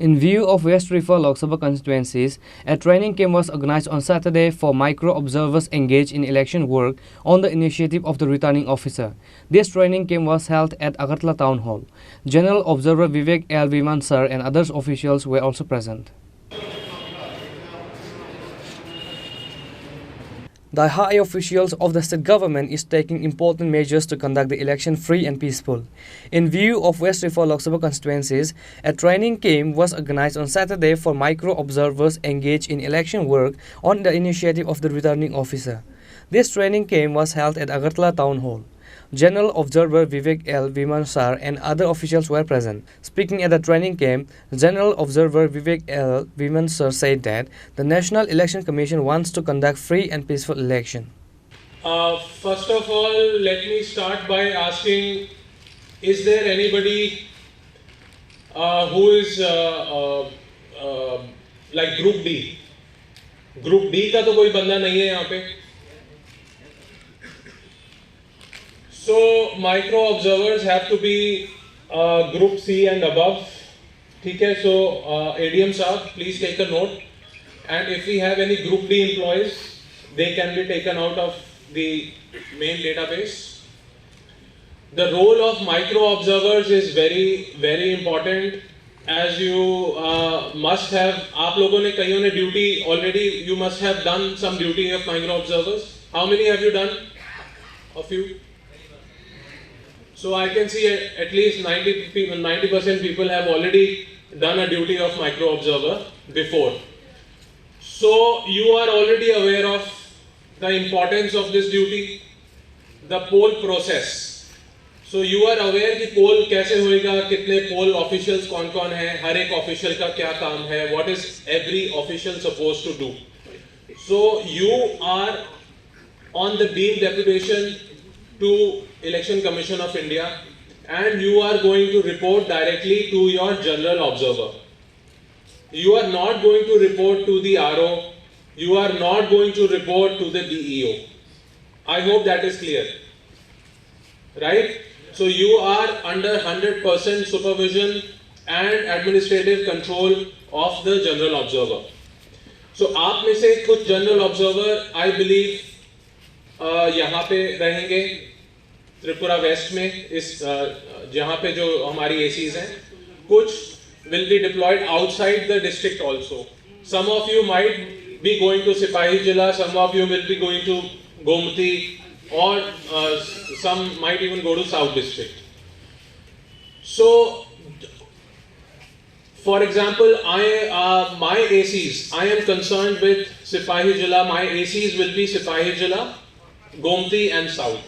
In view of West Tripura Lok Sabha constituencies, a training camp was organized on Saturday for micro-observers engaged in election work on the initiative of the returning officer. This training camp was held at Agartala Town Hall. General Observer Vivek L. Viman Sir and other officials were also present. The high officials of the state government is taking important measures to conduct the election free and peaceful. In view of West Tripura Lok Sabha constituencies, a training camp was organized on Saturday for micro-observers engaged in election work on the initiative of the returning officer. This training camp was held at Agartala Town Hall. General Observer Vivek L. Viman Sir and other officials were present. Speaking at the training camp, General Observer Vivek L. Viman Sir said that the National Election Commission wants to conduct free and peaceful election. First of all, let me start by asking, is there anybody who is like Group D? Group D का तो कोई बंदा नहीं है यहाँ पे. So micro observers have to be Group C and above. ठीक है, so ADM साहब, please take a note. And if we have any Group D employees, they can be taken out of the main database. The role of micro observers is very, very important. As you must have, आप लोगों ने कईयों ने duty already. You must have done some duty of micro observers. How many have you done? A few. So I can see at least 90% people have already done a duty of micro observer before. So you are already aware of the importance of this duty, the poll process. So you are aware कि poll कैसे होएगा, कितने poll officials कौन-कौन हैं, हर एक official का क्या काम है, what is every official supposed to do. So you are on the deemed deputation to Election Commission of India, and you are going to report directly to your general observer. You are not going to report to the RO. You are not going to report to the DEO. I hope that is clear. Right? So you are under 100% supervision and administrative control of the general observer. So आप में से कुछ general observer, I believe, यहाँ पे रहेंगे Tripura waste में, इस जहाँ पे जो हमारी ACs हैं, कुछ will be deployed outside the district also. Some of you might be going to Sipahi Jila, some of you will be going to Gomti, or some might even go to South District. So, for example, my ACs, I am concerned with Sipahi Jila. My ACs will be Sipahi Jila, Gomti and South.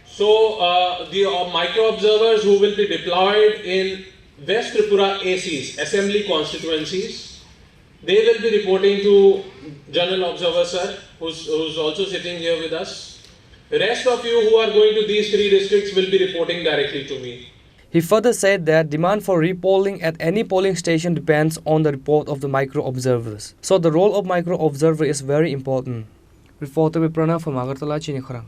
So the micro observers who will be deployed in West Tripura ACs, assembly constituencies, they will be reporting to General Observer Sir, who's also sitting here with us. The rest of you who are going to these three districts will be reporting directly to me. He further said that demand for repolling at any polling station depends on the report of the micro observers. So the role of micro observer is very important. Reporter Pranav from Agartala, Chini, Khorang.